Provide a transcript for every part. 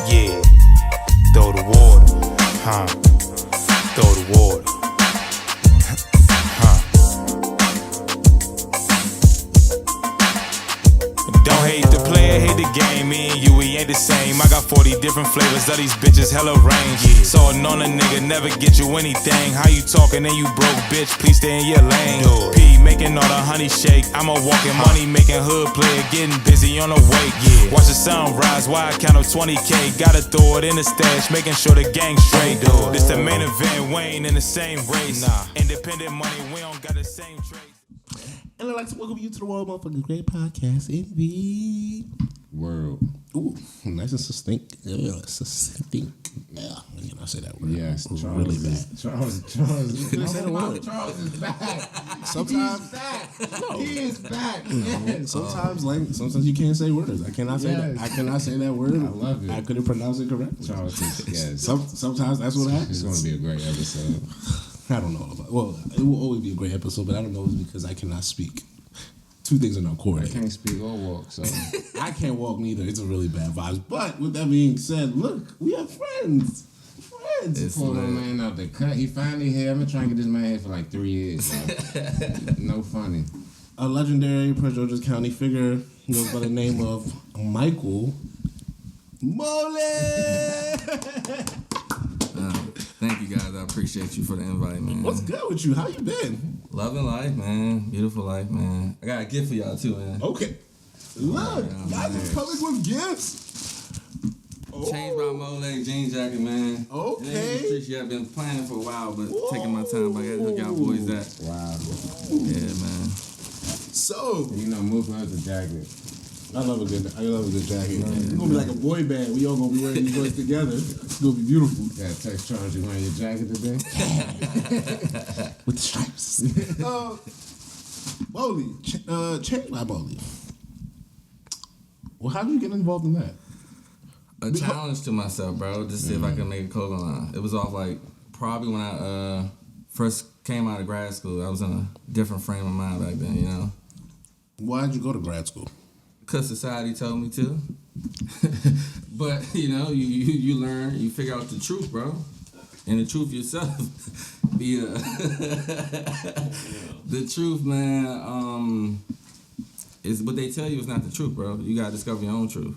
Yeah, throw the water, huh? Throw the water, huh? Don't hate the player, hate the game. Me and you, we ain't the same. I got 40 different flavors of these bitches, hella range. Yeah. So on a nigga, never get you anything. How you talking and you broke, bitch? Please stay in your lane. P making all the honey shake. I'm a walking money making hood player, getting busy on the wake. Yeah. Watch the sun rise while I count up 20K. Gotta throw it in the stash, making sure the gang straight. This the main event, we ain't in the same race. Independent money, we don't got the same traits. And I'd like to welcome you to the World Motherfucking Great Podcast in the world. Ooh, nice and succinct. Succinct. Yeah, can I say that word? Yes, Charles really bad. Charles. You couldn't say the word. Charles is back. Sometimes he's back. No. He is back. Yes. Sometimes you can't say words. I cannot say that. I cannot say that word. I love it. I couldn't pronounce it correctly. Charles is, yes. Sometimes that's what happens. It's going to be a great episode. I don't know. Well, it will always be a great episode, but I don't know if it's because I cannot speak. Two things are not coordinated. I can't speak or walk, so I can't walk neither. It's a really bad vibes. But with that being said, look, we have friends. It's pulled my man out the cut. He finally here. I've been trying to get this man here for like 3 years. No funny. A legendary Prince George's County figure goes by the name of Michael Moley. Thank you guys. I appreciate you for the invite, man. What's good with you? How you been? Loving life, man. Beautiful life, man. I got a gift for y'all too, man. Okay. Look, guys are coming with gifts. Changed my Moley jean jacket, man. Okay. It ain't the streets yet. I've been planning for a while, but taking my time. But I got to hook y'all boys that. Wow. Yeah, man. So you know, Moose loves a jacket. I love a good jacket. Yeah. It's gonna be like a boy band. We all gonna be wearing these boys together. It's gonna be beautiful. Yeah, text Charles, you wearing your jacket today? With the stripes. Moley, change my Moley. Well, how did you get involved in that? A challenge to myself, bro. Just see if I can make a clothing line. It was off like probably when I first came out of grad school. I was in a different frame of mind back then, you know. Why did you go to grad school? Because society told me to. But, you know, you learn, you figure out the truth, bro. And the truth yourself. The truth, man, is what they tell you is not the truth, bro. You got to discover your own truth.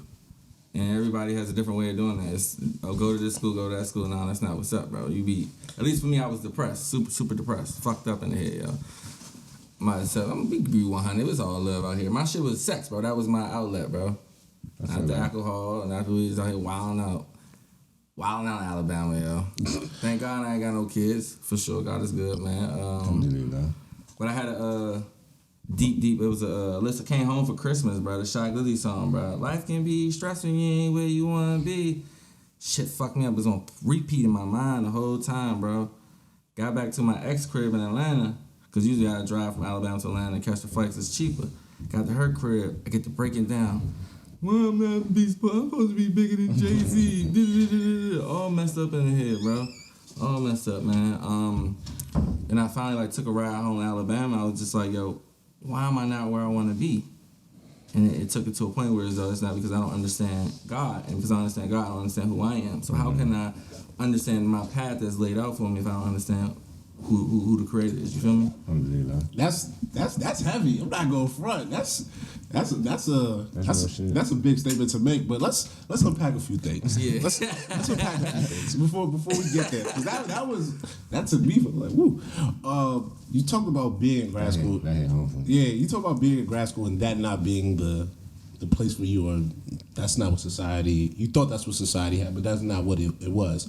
And everybody has a different way of doing that. It's, go to this school, go to that school. No, that's not what's up, bro. You be, at least for me, I was depressed. Super depressed. Fucked up in the head, yo. Myself, I'm gonna be 100. It was all love out here. My shit was sex, bro. That was my outlet, bro. After alcohol and after we was out here wilding out in Alabama, yo. Thank God I ain't got no kids, for sure. God is good, man. But I had a deep. It was a list. I came home for Christmas, bro. The Shy Glizzy song, bro. Life can be stressful, you ain't where you wanna be. Shit fucked me up. It was on repeat in my mind the whole time, bro. Got back to my ex crib in Atlanta. Because usually I drive from Alabama to Atlanta and catch the flights. It's cheaper. Got to her crib. I get to breaking down. Well, I'm not I'm supposed to be bigger than Jay-Z. All messed up in the head, bro. All messed up, man. And I finally like took a ride home in Alabama. I was just like, yo, why am I not where I want to be? And it took it to a point where it's not because I don't understand God. And because I understand God, I don't understand who I am. So how can I understand my path that's laid out for me if I don't understand who the creator is? You feel me? That's heavy. I'm not going front. That's a big statement to make. But let's unpack a few things. Yeah. Let's unpack a few things before we get there. Because that took me from like woo. You talked about being in grad school. That hit home for me. Yeah, you talk about being in grad school and that not being the place for you, or that's not what society, you thought that's what society had, but that's not what it was.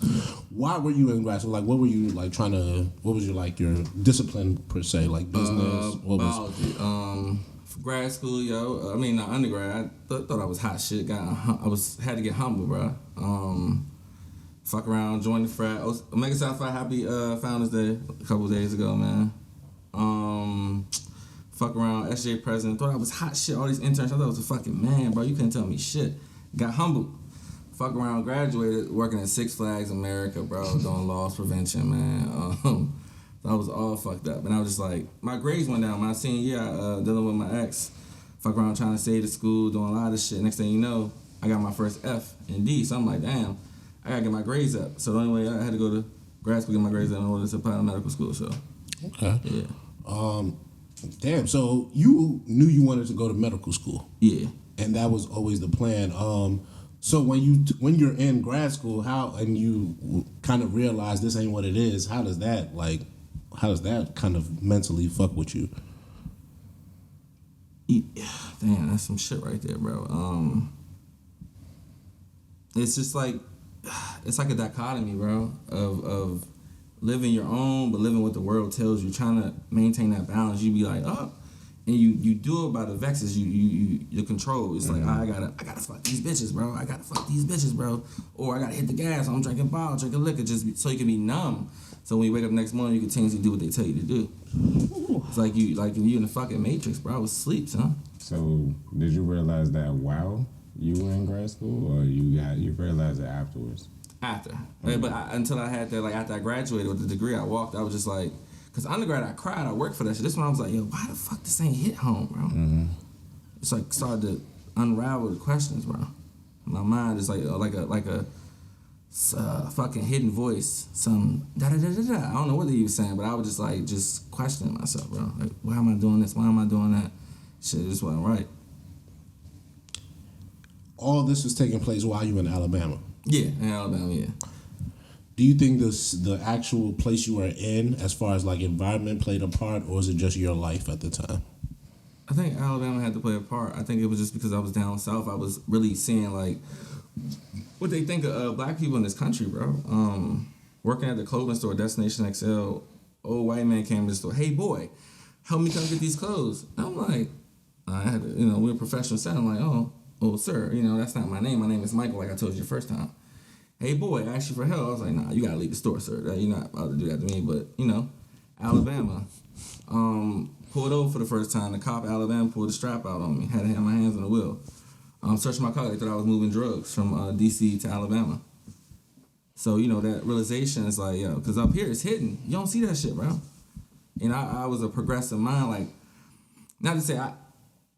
Why were you in grad school? Like, what were you like trying to, what was your discipline per se, like business? Biology. For grad school, yo, undergrad, I thought I was hot shit. Had to get humble, bro. Fuck around, join the frat. Omega Psi Phi Happy Founders Day a couple days ago, man. Fuck around, SJ president. Thought I was hot shit. All these interns, I thought I was a fucking man, bro. You couldn't tell me shit. Got humbled. Fuck around, graduated, working at Six Flags America, bro, doing loss prevention, man. I was all fucked up. And I was just like, my grades went down. My senior year, dealing with my ex. Fuck around trying to save the school, doing a lot of shit. Next thing you know, I I got my first F and D. So I'm like, damn, I gotta get my grades up. So the only way I had to go to grad school to get my grades up in order to apply to medical school. So Okay. yeah. Damn. So you knew you wanted to go to medical school. Yeah. And that was always the plan. So when you're in grad school, and you kind of realize this ain't what it is, how does that kind of mentally fuck with you? Damn, that's some shit right there, bro. It's just like it's like a dichotomy, bro, of living your own but living what the world tells you, trying to maintain that balance. You be like, oh. And you do it by the vexes, you control. It's like, I gotta fuck these bitches, bro. I gotta fuck these bitches, bro. Or I gotta hit the gas. I'm drinking bottle, drinking liquor, just so you can be numb. So when you wake up the next morning, you continue to do what they tell you to do. It's like you in the fucking Matrix, bro. I was asleep, son. So did you realize that while you were in grad school, or you realized it afterwards? After, until I had that, like after I graduated with the degree, I walked. I was just like. Cause undergrad, I cried. I worked for that shit. This one, I was like, yo, why the fuck this ain't hit home, bro? Mm-hmm. It's like started to unravel the questions, bro. My mind is like a fucking hidden voice. Some da da da da da. I don't know what he was saying, but I was just questioning myself, bro. Like, why am I doing this? Why am I doing that? Shit, this wasn't right. All this was taking place while you were in Alabama. Yeah, in Alabama, yeah. Do you think the actual place you were in, as far as like environment, played a part, or is it just your life at the time? I think Alabama had to play a part. I think it was just because I was down south. I was really seeing like what they think of black people in this country, bro. Working at the clothing store, Destination XL, old white man came to the store. Hey boy, help me come get these clothes. And I'm like, I had to, we're a professional set. I'm like, oh sir, that's not my name. My name is Michael, like I told you the first time. Hey boy, I asked you for help. I was like, nah, you gotta leave the store, sir. You're not about to do that to me. But Alabama, pulled over for the first time. The cop at Alabama pulled the strap out on me. Had to have my hands on the wheel. Searched my car. They thought I was moving drugs from D.C. to Alabama. So that realization is like, yo, because up here it's hidden. You don't see that shit, bro. And I was a progressive mind. Like, not to say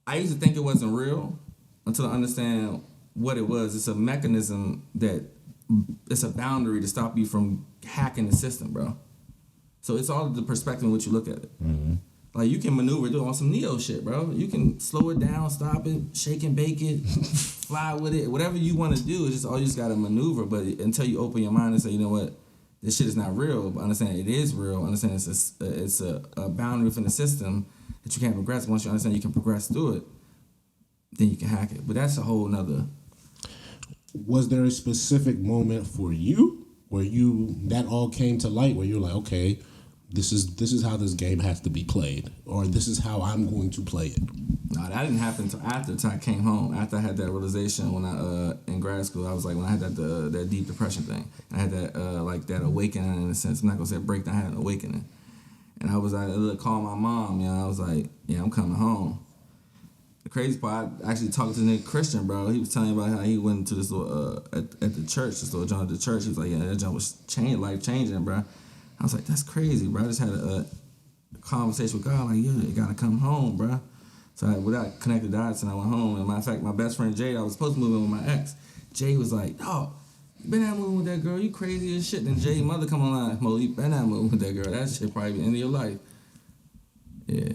I used to think it wasn't real until I understand what it was. It's a mechanism that. It's a boundary to stop you from hacking the system, bro. So it's all the perspective in which you look at it. Mm-hmm. Like you can maneuver, do on some Neo shit, bro. You can slow it down, stop it, shake and bake it, fly with it. Whatever you want to do, it's just all you just got to maneuver. But until you open your mind and say, you know what, this shit is not real, but understand it is real. Understand it's a boundary within the system that you can't progress. Once you understand you can progress through it, then you can hack it. But that's a whole nother. Was there a specific moment for you where that all came to light, where you're like, okay, this is how this game has to be played, or this is how I'm going to play it? No, that didn't happen until after I came home. After I had that realization when I in grad school, I was like, when I had that deep depression thing, I had that that awakening in a sense. I'm not gonna say breakdown. I had an awakening, and I was like, call my mom. I was like, yeah, I'm coming home. The crazy part, I actually talked to Nick Christian, bro. He was telling me about how he went to this little at the church, this little John at the church. He was like, yeah, that John was life changing, bro. I was like, that's crazy, bro. I just had a conversation with God, like, yeah, you gotta come home, bro. So without connected dots, and I went home. And matter of fact, my best friend Jay, I was supposed to move in with my ex. Jay was like, oh, you been out moving with that girl? You crazy as shit. Then Jay's mother come online, Moley, you been out moving with that girl? That shit probably be the end of your life. Yeah.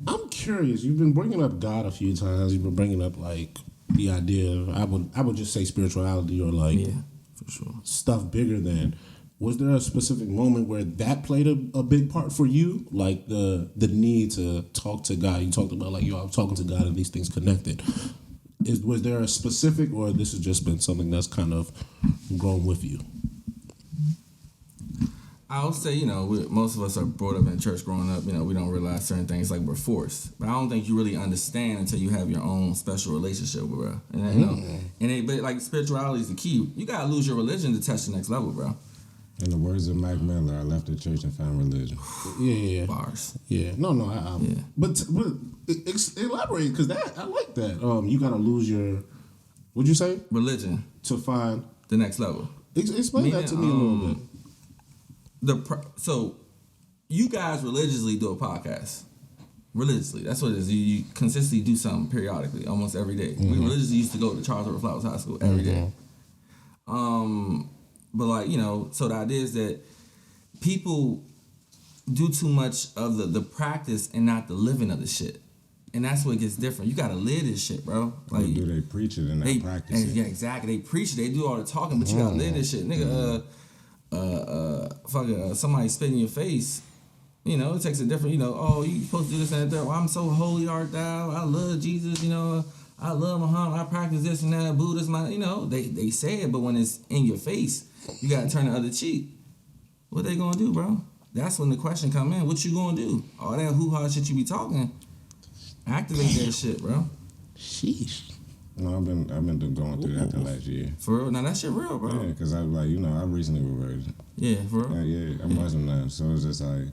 I'm curious. You've been bringing up God a few times. You've been bringing up like the idea of I would just say spirituality or like for sure stuff bigger than. Was there a specific moment where that played a big part for you? Like the need to talk to God. You talked about like, yo, I'm talking to God and these things connected. Was there a specific, or this has just been something that's kind of grown with you? I would say, most of us are brought up in church growing up. We don't realize certain things like we're forced. But I don't think you really understand until you have your own special relationship with bro. And but like spirituality is the key. You gotta lose your religion to touch the next level, bro. In the words of Mike Moley, I left the church and found religion. Yeah. Bars. Yeah. No. Yeah. But elaborate, because I like that. You gotta lose your, what'd you say? Religion. To find the next level. Explain that to me a little bit. So, you guys religiously do a podcast. religiously. That's what it is. You consistently do something periodically, almost every day. We religiously used to go to Charles River Flowers High School every day. But like, you know, so the idea is that people do too much of the practice and not the living of the shit. And that's what gets different. You gotta live this shit, bro. Like, do they preach it and not practice it? Yeah, exactly. They preach it. They do all the talking, but you gotta live this shit, nigga. Somebody spit in your face. You know, it takes a different. You know, oh, you supposed to do this and that. Well, I'm so holy art thou. I love Jesus. You know, I love Muhammad. I practice this and that. Buddhism. You know, they say it, but when it's in your face, you gotta turn the other cheek. What they gonna do, bro? That's when the question come in. What you gonna do? All that hoo-ha shit you be talking. Activate that shit, bro. Sheesh. No, I've been going through that the last year. For real? Now that shit real, bro. Yeah, because I was like, you know, I recently reverted. Yeah, for real. Yeah, I'm Muslim now, so it's just like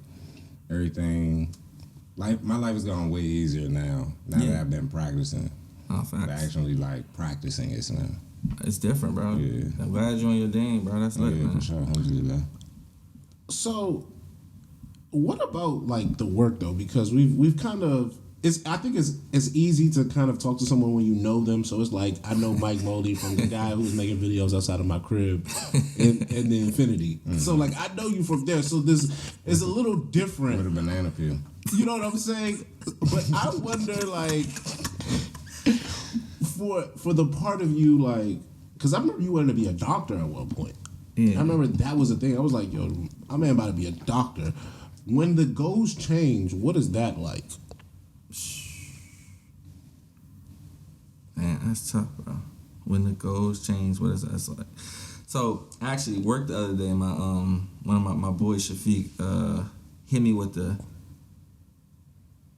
everything. Like my life has gone way easier now. Now that I've been practicing. Oh, facts. But actually, like practicing it now. It's different, bro. Yeah. I'm glad you're on your game, bro. That's lit, man. For sure. Alhamdulillah. So, what about like the work though? Because we've kind of I think it's easy to kind of talk to someone when you know them. So it's like I know Mike Moley from the guy who's making videos outside of my crib in the Infinity. Mm-hmm. So like I know you from there. So this is a little different. With a banana peel. You know what I'm saying? But I wonder like for the part of you like, because I remember you wanted to be a doctor at one point. Yeah. I remember that was a thing. I was like, yo, my man about to be a doctor. When the goals change, what is that like? Man, that's tough, bro. When the goals change, what is that like? So I actually worked the other day. My one of my boys, Shafiq, hit me with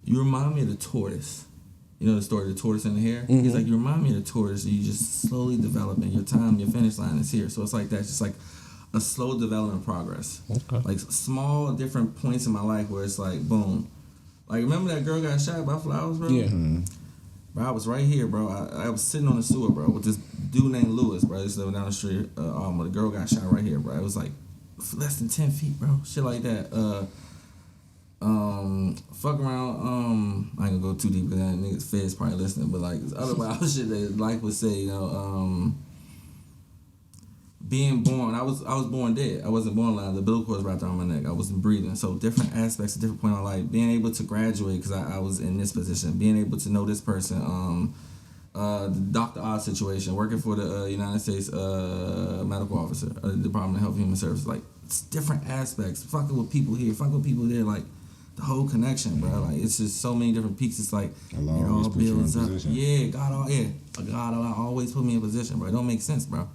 you remind me of the tortoise. You know the story, the tortoise and the hare? Mm-hmm. He's like, you remind me of the tortoise. You just slowly developing. Your time, your finish line is here. So it's like that. It's just like a slow development progress. Okay. Like small different points in my life where it's like, boom. Like, remember that girl got shot by flowers, bro? Yeah. Mm-hmm. Bro, I was right here, bro. I was sitting on the sewer, bro, with this dude named Lewis, bro. Just living down the street. The girl got shot right here, bro. It was like less than 10 feet, bro. Shit like that. Fuck around. I ain't gonna go too deep because that niggas feds probably listening, but like this other wild shit that life would say, you know, being born. I was born dead. I wasn't born alive. The umbilical cord was wrapped around my neck. I wasn't breathing. So different aspects, different point in my life. Being able to graduate because I was in this position. Being able to know this person. The Dr. Oz situation. Working for the United States medical officer, Department of Health and Human Services. Like it's different aspects. Fucking with people here. Fucking with people there. Like the whole connection, bro. Like it's just so many different pieces. Like Allah it all builds up. Yeah, God always put me in position, bro. It don't make sense, bro.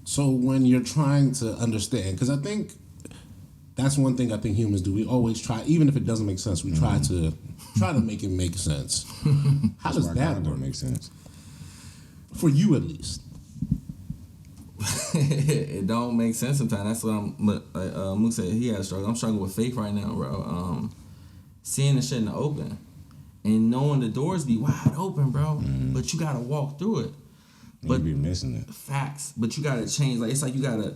So when you're trying to understand, because I think that's one thing I think humans do. We always try, even if it doesn't make sense, we try to make it make sense. How does that work? Make sense for you, at least? It don't make sense sometimes. That's what Mook said. He had a struggle. I'm struggling with faith right now, bro. Seeing the shit in the open and knowing the doors be wide open, bro. But you gotta walk through it. But you be missing it. Facts. But you gotta change. Like it's like you gotta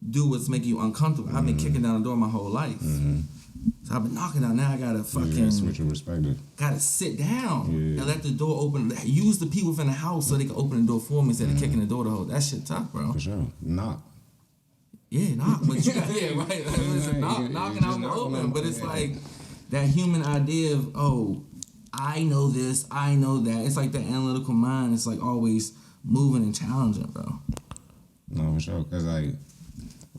do what's making you uncomfortable. I've been kicking down the door my whole life. So I've been knocking down. Now I gotta fucking switch your perspective. Gotta sit down and let the door open. Use the people within the house so they can open the door for me instead of kicking the door to hold. That shit tough, bro. For sure. Knock. Yeah, knock. But you got right. Knocking out the open. But it's like that human idea of I know this, I know that. It's like that analytical mind. It's like always moving and challenging, bro. No, for sure. Cause like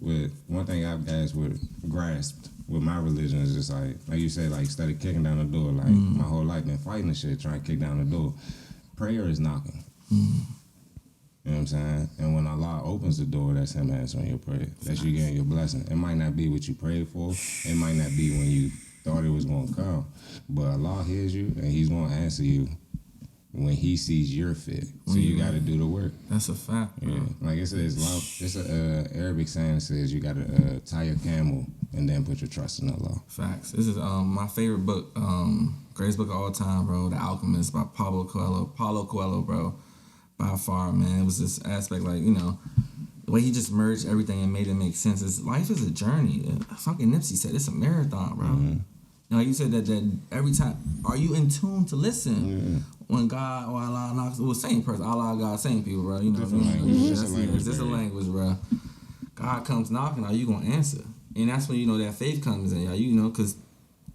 with one thing I've grasped with my religion is just like you said, like instead of kicking down the door, like my whole life been fighting the shit, trying to kick down the door. Prayer is knocking. You know what I'm saying? And when Allah opens the door, that's Him answering your prayer. That's you getting your blessing. It might not be what you prayed for. It might not be when you thought it was gonna come. But Allah hears you and He's gonna answer you when He sees your fit. So you got to do the work. That's a fact, bro. Yeah. Like it says, it's an Arabic saying that says you got to tie your camel and then put your trust in Allah. Facts. This is my favorite book, greatest book of all time, bro. The Alchemist by Paulo Coelho, bro. By far, man. It was this aspect, like, you know, the way he just merged everything and made it make sense. Life is a journey. Fucking Nipsey said it's a marathon, bro. Like you said that every time, are you in tune to listen when God or Allah knocks? Well, same person, Allah, God, same people, bro. You know what I mean? Language. It's just a language, bro. God comes knocking, are you gonna answer? And that's when you know that faith comes in, you know, because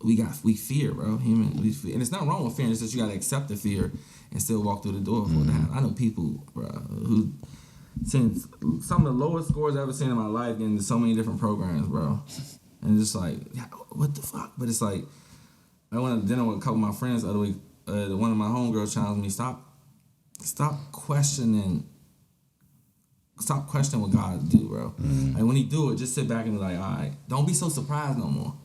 we fear, bro. We fear. And it's not wrong with fear. It's just you gotta accept the fear and still walk through the door for that. I know people, bro, who since some of the lowest scores I've ever seen in my life getting into so many different programs, bro. And it's like, what the fuck? But it's like, I went to dinner with a couple of my friends the other week. One of my homegirls challenged me, stop questioning what God do, bro. Like when he do it, just sit back and be like, all right, don't be so surprised no more.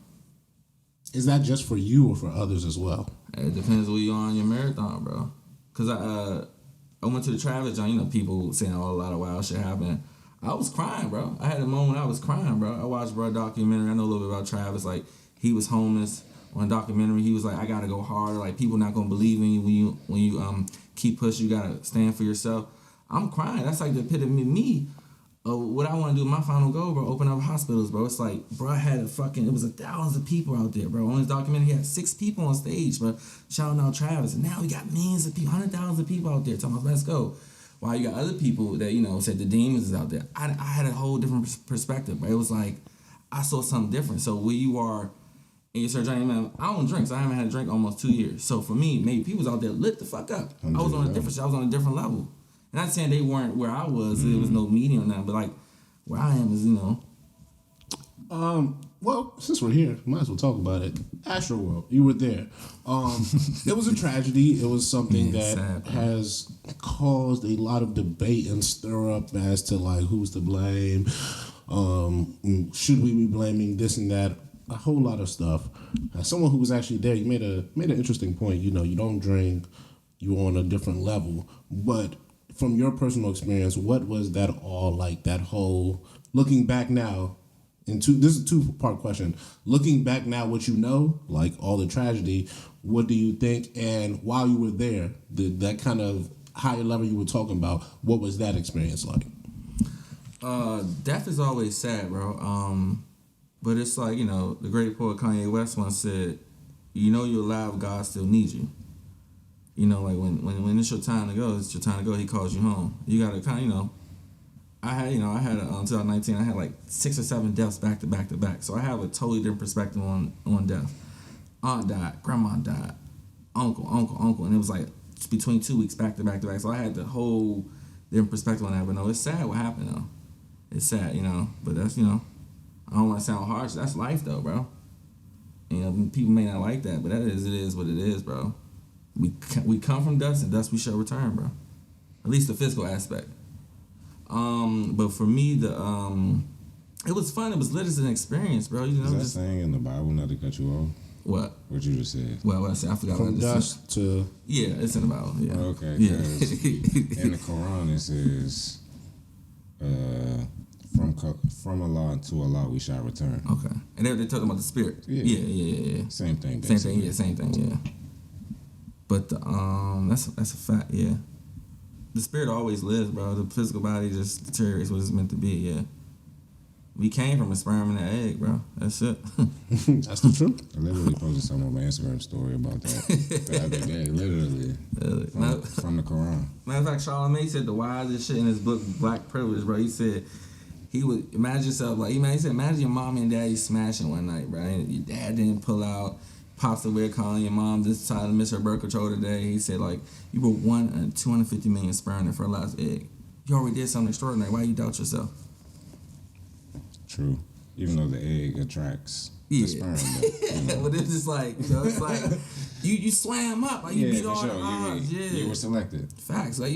Is that just for you or for others as well? It depends where you are on your marathon, bro. Cause I went to the Travis joint, you know, people saying a lot of wild shit happening. I was crying, bro. I had a moment I was crying, bro. I watched bro documentary. I know a little bit about Travis. Like he was homeless on a documentary. He was like, I gotta go harder. Like people not gonna believe in you when you keep pushing. You gotta stand for yourself. I'm crying. That's like the epitome of me. What I want to do, my final goal, bro, open up hospitals, bro. It's like, bro, I had it was thousands of people out there, bro. On his documentary, he had 6 people on stage, bro, shouting out Travis. And now we got millions of people, 100,000 people out there talking about, let's go. While you got other people that, you know, said the demons is out there. I had a whole different perspective, but it was like, I saw something different. So where you are in your surgery, man, I don't drink, so I haven't had a drink almost 2 years. So for me, maybe people was out there lit the fuck up. I was on a different level. And not saying they weren't where I was, there was no medium or nothing, but like where I am is, you know. Well, since we're here, might as well talk about it. Astroworld, you were there. It was a tragedy. It was something that sad, has caused a lot of debate and stir up as to like who's to blame. Should we be blaming this and that? A whole lot of stuff. As someone who was actually there, you made an interesting point. You know, you don't drink. You're on a different level, but from your personal experience, what was that all like? That whole looking back now. This is a 2-part question. Looking back now, what you know, like all the tragedy, what do you think? And while you were there, that kind of higher level you were talking about, what was that experience like? Death is always sad, bro. But it's like, you know, the great poet Kanye West once said, you know you're alive, God still needs you. You know, like when it's your time to go, it's your time to go, he calls you home. You gotta kind of, you know, I had 2019, I had like 6 or 7 deaths back to back to back. So I have a totally different perspective on death. Aunt died, grandma died, uncle. And it was like between 2 weeks back to back to back. So I had the whole different perspective on that. But no, it's sad what happened though. It's sad, you know. But that's, you know, I don't want to sound harsh. That's life though, bro. You know, people may not like that, but it is what it is, bro. We come from dust, and dust we shall return, bro. At least the physical aspect. But for me, it was fun. It was lit as an experience, bro. You know, Is that just saying in the Bible not to cut you off? what? What you just said. What I said? I forgot what I From just dust said. to Yeah, it's in the Bible. Yeah. Okay. Yeah. 'Cause in the Quran it says, from Allah to Allah we shall return. Okay. And they're talking about the spirit. Yeah. Yeah. Same thing. Same Basically. thing. Yeah. But that's a fact. Yeah. The spirit always lives, bro. The physical body just deteriorates what it's meant to be. Yeah. We came from a sperm and an egg, bro. That's it. that's the truth. I literally posted something on my Instagram story about that the other day. Literally. From the Quran. Matter of fact, Charlamagne said the wisest shit in his book, Black Privilege, bro. He said he would imagine yourself like, he said, imagine your mom and daddy smashing one night, bro. And your dad didn't pull out. Pops away calling your mom decided to miss her birth control today. He said, like, you were 1 in 250 million sperm and fertilized egg. You already did something extraordinary. Why you doubt yourself? True. Even though the egg attracts Yeah. the sperm. But, you know. But it's just like, you know, it's like you swam up, like you beat for all sure. the odds. You were selected. Facts. Like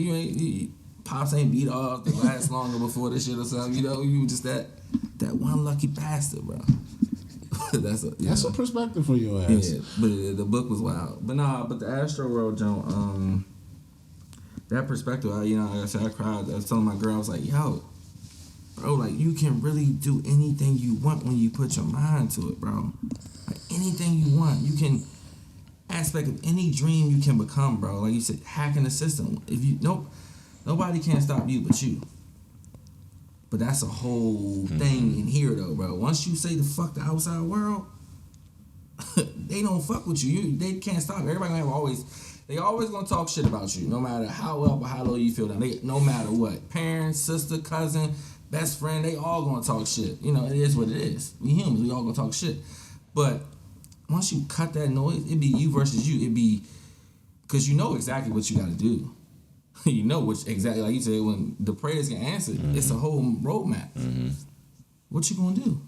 Pops ain't beat off to last longer before this shit or something. You know, you just that one lucky bastard, bro. That's a perspective for your ass. Yeah, but the book was wild. But but the Astroworld joint, that perspective, like I said, I cried. I was telling my girl, I was like, yo, bro, like you can really do anything you want when you put your mind to it, bro. Like anything you want, you can aspect of any dream you can become, bro. Like you said, hacking the system. Nobody can stop you but you. But that's a whole thing in here, though, bro. Once you say the fuck the outside world, they don't fuck with you. They can't stop. Everybody they always gonna talk shit about you, no matter how up or how low you feel down. No matter what, parents, sister, cousin, best friend, they all gonna talk shit. You know, it is what it is. We humans, we all gonna talk shit. But once you cut that noise, it be you versus you. It be because you know exactly what you got to do. You know which exactly, like you said, when the prayers get answered, it's a whole roadmap. What you gonna do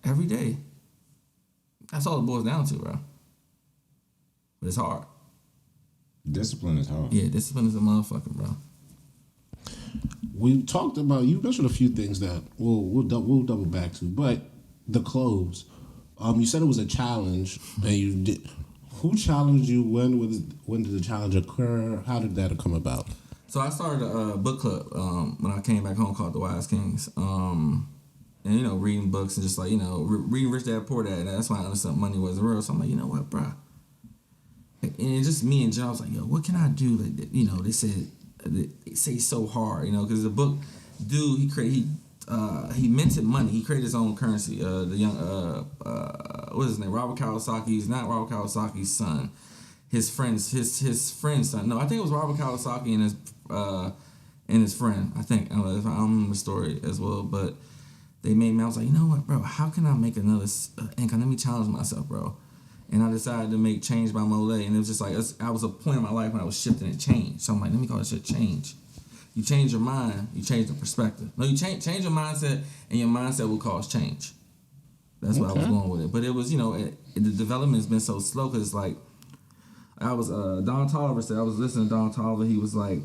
every day? That's all it boils down to, bro. But it's hard. Discipline is hard. Yeah, discipline is a motherfucker, bro. We talked about, you mentioned a few things that we'll double back to, but the clothes. You said it was a challenge, and you did. Who challenged you? When did the challenge occur? How did that come about? So I started a book club when I came back home called The Wise Kings. And, you know, reading books and just like, you know, reading Rich Dad Poor Dad. And that's why I understood money wasn't real. So I'm like, you know what, bro? And it's just me and John. I was like, yo, what can I do? Like, you know, they say so hard, you know, because the book, dude, he minted money. He created his own currency. The young, what is his name? Robert Kiyosaki's not Robert Kiyosaki's son. His friend's son. No, I think it was Robert Kiyosaki and his friend. I think I don't remember the story as well, but they made me. I was like, you know what, bro? How can I make another income? Let me challenge myself, bro. And I decided to make Change by Moley, and it was just like I was a point in my life when I was shifting and change. So I'm like, let me call this shit change. You change your mind, you change the perspective. No, you change your mindset, and your mindset will cause change. That's where I was going with it. But it was, you know, the development's been so slow because it's like, I was, Don Tolliver said, I was listening to Don Tolliver, he was like,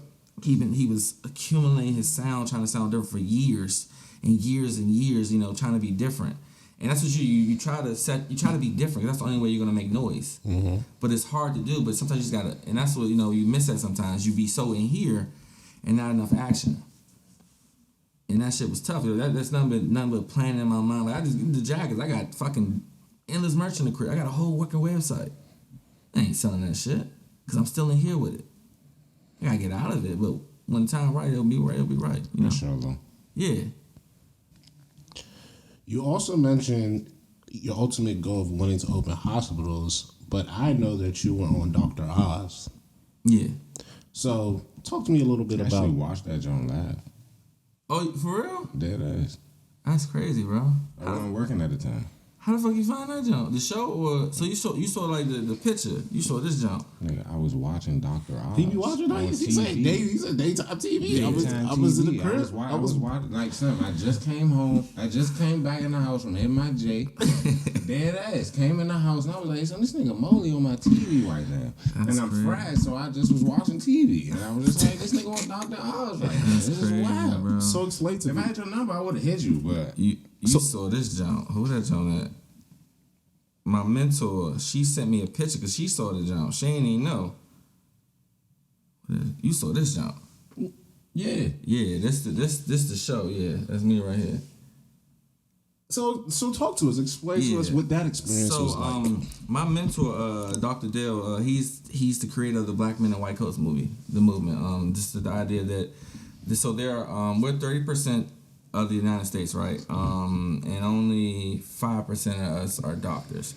he was accumulating his sound, trying to sound different for years and years and years, you know, trying to be different. And that's what you try to be different. That's the only way you're going to make noise. Mm-hmm. But it's hard to do, but sometimes you just got to, and that's what, you know, you miss that sometimes. You be so in here and not enough action. And that shit was tough. That's nothing but planning in my mind. Like, I just get the jackets. I got fucking endless merch in the crib. I got a whole working website. I ain't selling that shit because I'm still in here with it. I gotta get out of it, but when the time right, it'll be right. You know? Inshallah. Yeah. You also mentioned your ultimate goal of wanting to open hospitals, but I know that you were on Dr. Oz. Yeah. So talk to me a little bit I about. actually watched that joint live. Oh, for real? Dead ass. That's crazy, bro. I wasn't working at the time. How the fuck you find that jump? The show or so you saw like the picture. You saw this jump. Nigga, I was watching Dr. Oz. He be watching that? He said daytime TV. I was in the crib. I was watching like something. I just came home. I just came back in the house from MIJ. Dead ass. Came in the house and I was like, son, this nigga Moley on my TV right now. That's and I'm fried, so I just was watching TV. And I was just like, this nigga on Dr. Oz right now. This is wild. Bro. So explain to me. If I had your number, I would have hit you, but You saw this jump. Who that jump at? My mentor, she sent me a picture because she saw the jump. She ain't even know. You saw this jump. yeah. Yeah, this the show. Yeah, that's me right here. So talk to us. Explain to us what that experience was like. My mentor, Dr. Dale, he's the creator of the Black Men in White Coats movement. Just the idea that so there we're 30% of the United States, right? And only 5% of us are doctors.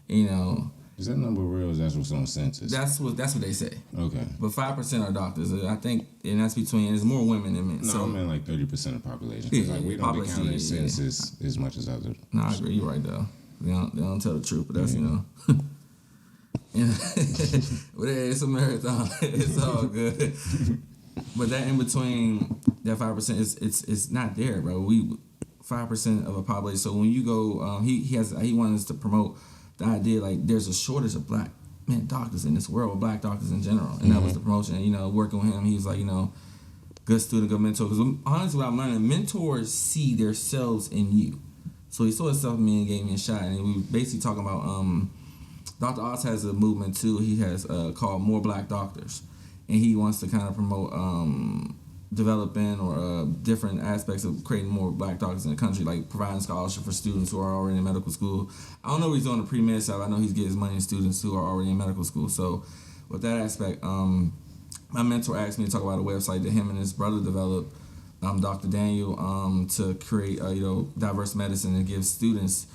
You know. Is that number real? Or is that what's on census? That's what they say. Okay. But 5% are doctors. I think, and that's between. There's more women than men. No, so, I mean like 30% of population. Yeah, like we don't be counting census as much as others. No, I agree. You're right though. They don't tell the truth, but that's you know. But hey, it's a marathon. It's all good. But that in between, that 5% it's not there, bro. We 5% of a population. So when you go, he wanted us to promote the idea like there's a shortage of black doctors in this world, black doctors in general, and that was the promotion. And, you know, working with him, he was like, you know, good student, good mentor. Because honestly, what I'm learning, mentors see themselves in you. So he saw himself in me and gave me a shot, and we were basically talking about. Dr. Oz has a movement too. He has called More Black Doctors. And he wants to kind of promote developing or different aspects of creating more black doctors in the country, like providing scholarship for students who are already in medical school. I don't know what he's doing the pre-med side. I know he's getting his money to students who are already in medical school. So with that aspect, my mentor asked me to talk about a website that him and his brother developed, Dr. Daniel, to create diverse medicine and give students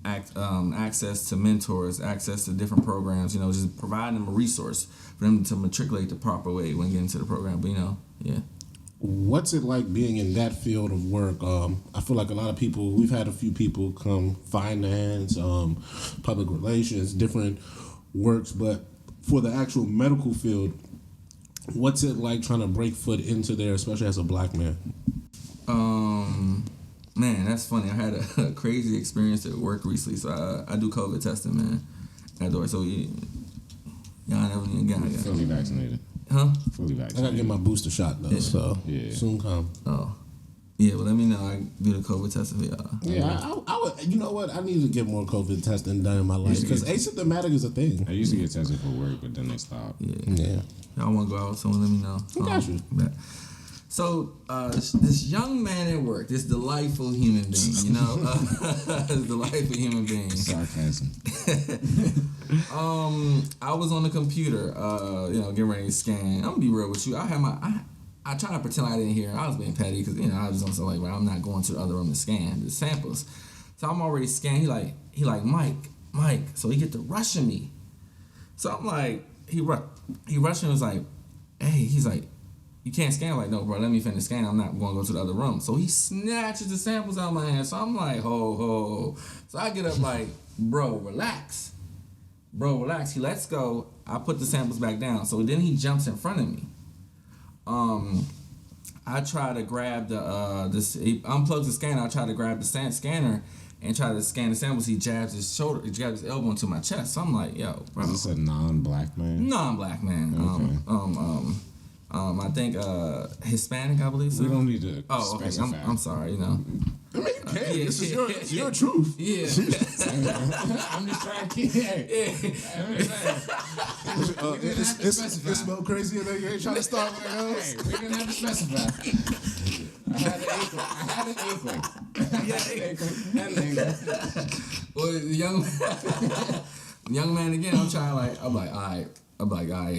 access to mentors, access to different programs. You know, just providing them a resource for them to matriculate the proper way when getting to the program. But yeah. What's it like being in that field of work? I feel like a lot of people, we've had a few people come finance, public relations, different works, but for the actual medical field, what's it like trying to break foot into there, especially as a black man? Man, that's funny. I had a crazy experience at work recently. So I do COVID testing, man. So y'all never even got it. Fully vaccinated. Huh? Fully I vaccinated. gotta get my booster shot though, so soon come. Oh. Yeah, well, let me know. I do the COVID testing for y'all. Yeah, I would. You know what? I need to get more COVID testing done in my life because asymptomatic is a thing. I used to get tested for work, but then they stopped. Yeah. Y'all want to go out? Someone let me know. I got you. So this young man at work, this delightful human being, you know, this delightful human being. Sarcasm. I was on the computer, getting ready to scan. I'm gonna be real with you. I try to pretend like I didn't hear. I was being petty because I was on something like, well, I'm not going to the other room to scan the samples. So I'm already scanned. He like Mike. So he get to rushing me. So I'm like, he rushed me and was like, hey, he's like, you can't scan. I'm like, no, bro, let me finish scanning. I'm not going to go to the other room. So he snatches the samples out of my hand. So I'm like, ho. So I get up like, bro, relax. He lets go. I put the samples back down. So then he jumps in front of me. I try to grab he unplugs the scanner. I try to grab the scanner and try to scan the samples. He jabs his elbow into my chest. So I'm like, yo, bro. Is this a non-black man? Non-black man. Okay. I think Hispanic, I believe so. We don't need to okay. specify. I'm sorry, I mean, you can. This is your truth. Yeah. I'm just trying to keep it. It smell crazy and then you ain't trying to start with Hey, we didn't have to specify. I had an inkling. Well, the young man again, I'm like, all right,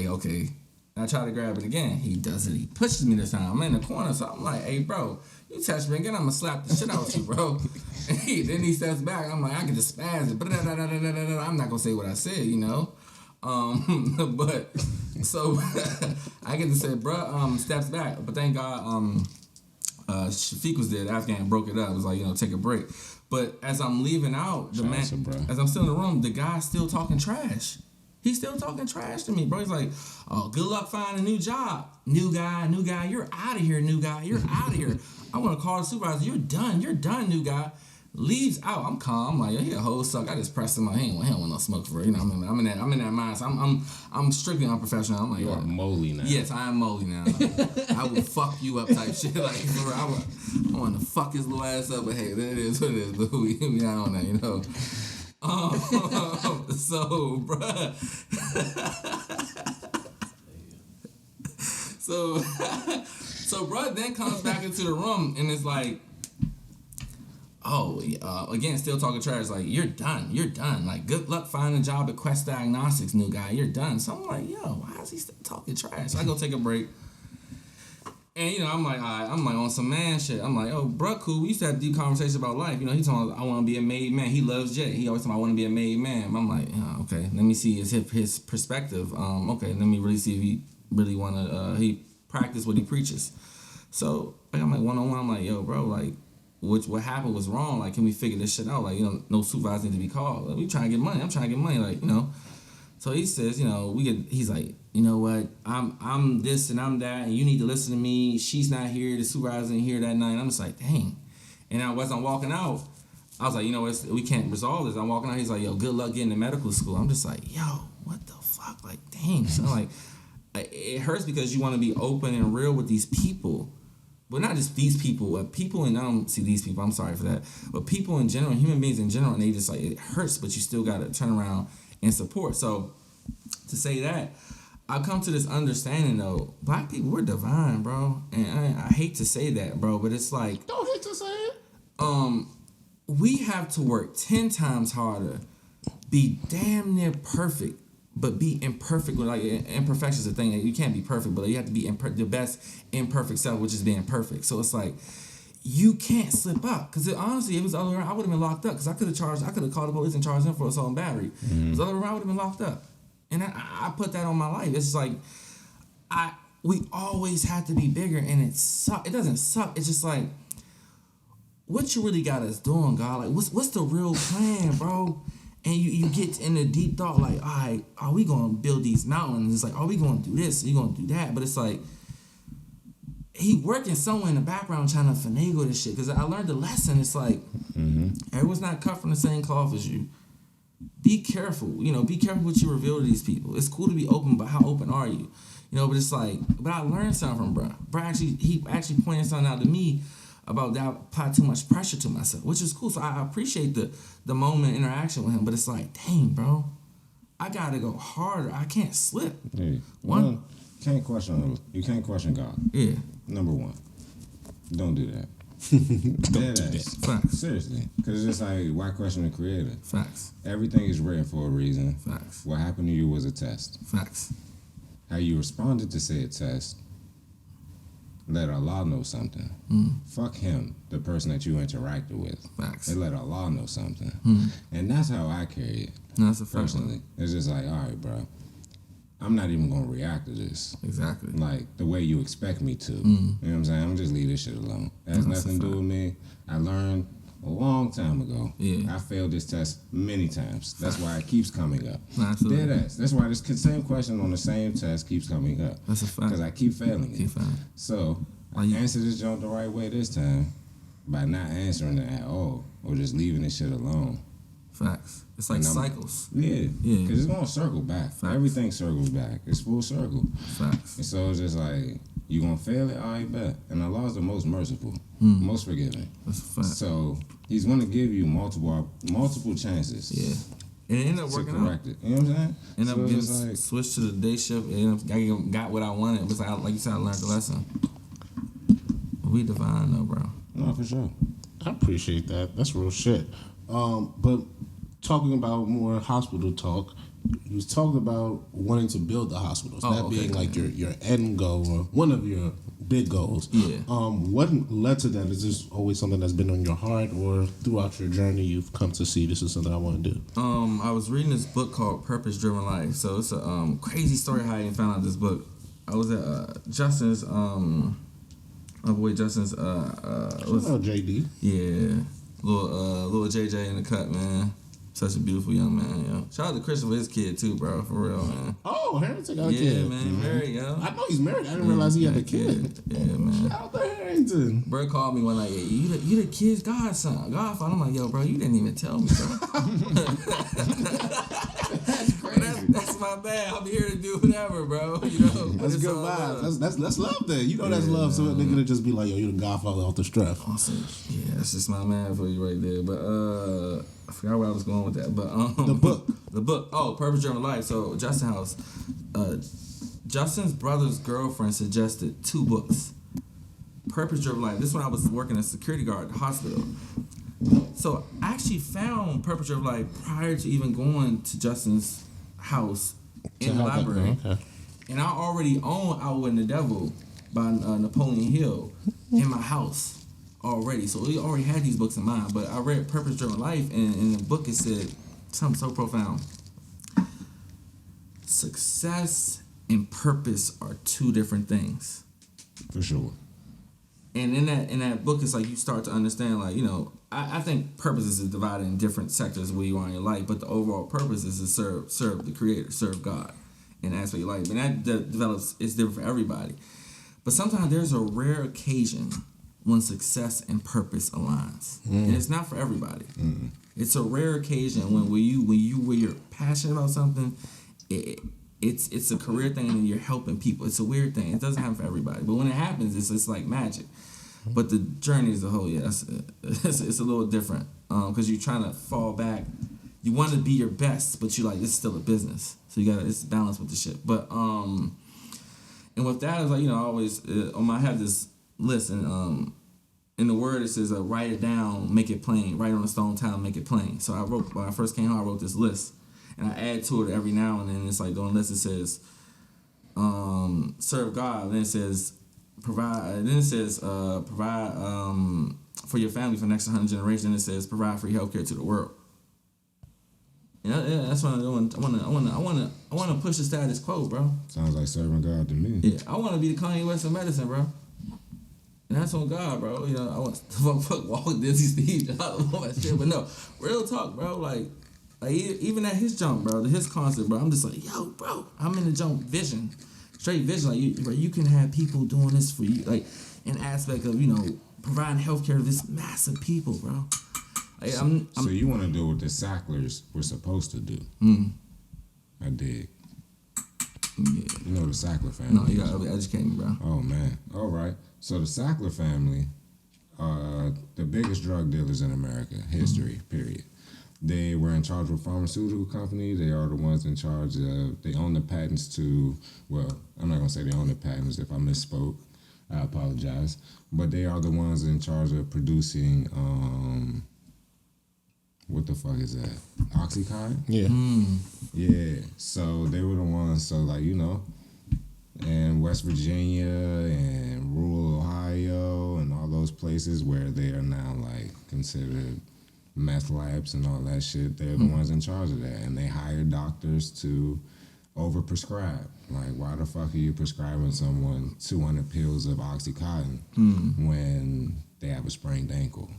okay. And I try to grab it again. He does it. He pushes me this time. I'm in the corner, so I'm like, hey, bro, you touch me again, I'm going to slap the shit out of you, bro. Then he steps back. I'm like, I can just spaz it. I'm not going to say what I said, you know. But, so, I get to say, bro, steps back. But thank God, Shafiq was there. The Afghan broke it up. It was like, take a break. But as I'm leaving out, as I'm still in the room, the guy's still talking trash. He's still talking trash to me, bro. He's like, oh, good luck finding a new job. New guy, you're out of here, new guy. You're out of here. I want to call the supervisor. You're done, new guy. Leaves out. I'm calm. I'm like, yo, he a whole suck. I just pressed him. He don't want no smoke for it. I'm in that mindset. I'm strictly unprofessional. I'm like, You are Moley now. Yes, I am Moley now. I will fuck you up type shit. Like, I want to fuck his little ass up, but hey, that is what it is. But we not on that, you know. So, bruh. so bruh then comes back into the room and it's like, again, still talking trash. Like, you're done. Like, good luck finding a job at Quest Diagnostics, new guy. You're done. So I'm like, yo, why is he still talking trash? So I go take a break. And, I'm like, I'm like on some man shit. I'm like, oh, bruh, cool. We used to have deep conversations about life. He told me, I want to be a made man. He loves Jay. He always told me, I want to be a made man. I'm like, okay, let me see his perspective. Okay, let me really see if he really want to, he practice what he preaches. So, I'm like, one-on-one, I'm like, yo, bro, like, what happened was wrong. Like, can we figure this shit out? Like, no supervisor need to be called. Like, we trying to get money. I'm trying to get money. Like, So he says, he's like, you know what? I'm this and I'm that, and you need to listen to me. She's not here. The supervisor ain't here that night. And I'm just like, dang. And as I'm walking out, I was like, we can't resolve this. I'm walking out. He's like, yo, good luck getting to medical school. I'm just like, yo, what the fuck? Like, dang. So like, it hurts because you want to be open and real with these people. But not just these people, but people, and I don't see these people, I'm sorry for that, but people in general, human beings in general, and they just like, it hurts, but you still got to turn around and support. So to say that, I've come to this understanding though, black people, we're divine, bro. And I hate to say that, bro, but it's like, Don't hate to say it. We have to work 10 times harder, be damn near perfect, but be imperfect. Like, imperfection is a thing. You can't be perfect, but you have to be the best imperfect self, which is being perfect. So it's like, you can't slip up. Because honestly, if it was the other way around, I would have been locked up. Because I could have called the police and charged him for assault and battery. If it was the other way around, I would have been locked up. And I put that on my life. It's just like, we always have to be bigger, and it doesn't suck. It's just like, what you really got us doing, God? Like, what's the real plan, bro? And you get in a deep thought, like, all right, are we going to build these mountains? It's like, are we going to do this? Are you going to do that? But it's like, he working somewhere in the background trying to finagle this shit. Because I learned the lesson. It's like, everyone's not cut from the same cloth as you. Be careful. Be careful what you reveal to these people. It's cool to be open, but how open are you? But it's like, but I learned something from bro. He actually pointed something out to me about that I applied too much pressure to myself, which is cool. So I appreciate the moment interaction with him, but it's like, dang, bro, I gotta go harder. I can't slip. Hey, One, you can't question God. Yeah. Number one, don't do that. Don't do that. Facts. Seriously, because it's just like, why question the Creator? Facts. Everything is written for a reason. Facts. What happened to you was a test. Facts. How you responded to said test, let Allah know something. Fuck him, the person that you interacted with. Facts. They let Allah know something. And that's how I carry it. No, that's a fact. Personally. It's just like, all right, bro, I'm not even going to react to this. Exactly. Like, the way you expect me to. You know what I'm saying? I'm just leave this shit alone. It has That's a nothing to do fact. with me. I learned a long time ago. Yeah. I failed this test many times. That's why it keeps coming up. Absolutely. Dead ass. That's why this same question on the same test keeps coming up. That's a fact. Because I keep failing Keep it. failing. So, I Like you- answered this jump the right way this time by not answering it at all or just leaving this shit alone. Facts. It's like And I'm- cycles. Yeah. Yeah. Because it's going to circle back. Facts. Everything circles back. It's full circle. Facts. And so it's just like, you going to fail it? All right, bet. And Allah's the most merciful, most forgiving. That's a fact. So he's going to give you multiple chances. Yeah. And it ended up To working out. correct it. You know what I'm saying? Ended So up it's getting like, switched to the day shift. And I got what I wanted. But like you said, I learned the lesson. We divine though, bro. no, for sure. I appreciate that. That's real shit. But talking about more hospital talk, you was talking about wanting to build the hospitals. Oh, that okay, being like okay. your end goal or one of your big goals. Yeah. What led to that? Is this always something that's been on your heart, or throughout your journey you've come to see this is something I want to do? I was reading this book called Purpose Driven Life. So it's a crazy story how I even found out this book. I was at Justin's my boy Justin's Shout out JD. yeah, little JJ in the cut, man. Such a beautiful young man, yo. Shout out to Christian with his kid too, bro. For real, man. Oh, Harrington got a Yeah, kid. man, married, yo. I know he's married. I didn't realize he had a kid. Yeah, man. Shout out to Harrington. Bro called me one night. Yeah, you the kid's godson, godfather. I'm like, yo, bro, you didn't even tell me, bro. That's my bad. I'm here to do whatever, bro. You know, but That's it's good all vibes. love. That's love then. You know that's love. So a nigga to just be like, yo, you the godfather off the strap. Awesome. Yeah, that's just my man for you right there. But I forgot where I was going with that. But The book. The book. Oh, Purpose Driven Life. So Justin House. Justin's brother's girlfriend suggested 2 books. Purpose Driven Life. This one I was working as security guard at the hospital. So I actually found Purpose Driven Life prior to even going to Justin's house in the library. Okay. And I already own Outwitting the Devil by Napoleon Hill in my house already. So we already had these books in mind. But I read Purpose Driven Life, and in the book it said something so profound. Success and purpose are 2 different things. For sure. And in that book, it's like you start to understand, like, you know, I think purpose is divided in different sectors where you are in your life, but the overall purpose is to serve the Creator, serve God, and that's what you like. And that develops, it's different for everybody. But sometimes there's a rare occasion when success and purpose aligns, and it's not for everybody. It's a rare occasion when you're passionate about something. It's a career thing and you're helping people. It's a weird thing. It doesn't happen for everybody, but when it happens, it's like magic. But the journey as a whole, yeah, it's a little different because you're trying to fall back. You want to be your best, but you like this is still a business, so you got it's balance with the shit. But and with that, it's like, you know, I always I have this list, and in the word it says write it down, make it plain. Write it on a stone tile, make it plain. So when I first came home, I wrote this list, and I add to it every now and then. It's like on the list it says serve God, and then it says provide. Then it says provide for your family for the next 100 generations. And it says provide free healthcare to the world. Yeah, that's what I want. I want to push the status quo, bro. Sounds like serving God to me. Yeah, I want to be the Kanye West of medicine, bro. And that's on God, bro. You know, I want to fuck Walt Disney, Steve Jobs, all that shit. But no, real talk, bro. Like even at his jump, bro, his concert, bro. I'm just like, yo, bro. I'm in the jump vision, straight vision. Like, bro, you can have people doing this for you, like an aspect of providing healthcare to this massive people, bro. Like, so you want to do what the Sacklers were supposed to do? I dig. Yeah. You know the Sackler family. No, you gotta educate me, bro. Oh man. All right. So the Sackler family are the biggest drug dealers in America history. Period. They were in charge of a pharmaceutical company. They are the ones in charge of. They own the patents to. Well, I'm not gonna say they own the patents. If I misspoke, I apologize. But they are the ones in charge of producing. What the fuck is that? Oxycontin? Yeah. Yeah. So they were the ones. So like in West Virginia and rural Ohio and all those places where they are now like considered meth labs and all that shit, they're the ones in charge of that. And they hire doctors to overprescribe. Like, why the fuck are you prescribing someone 200 pills of Oxycontin when they have a sprained ankle?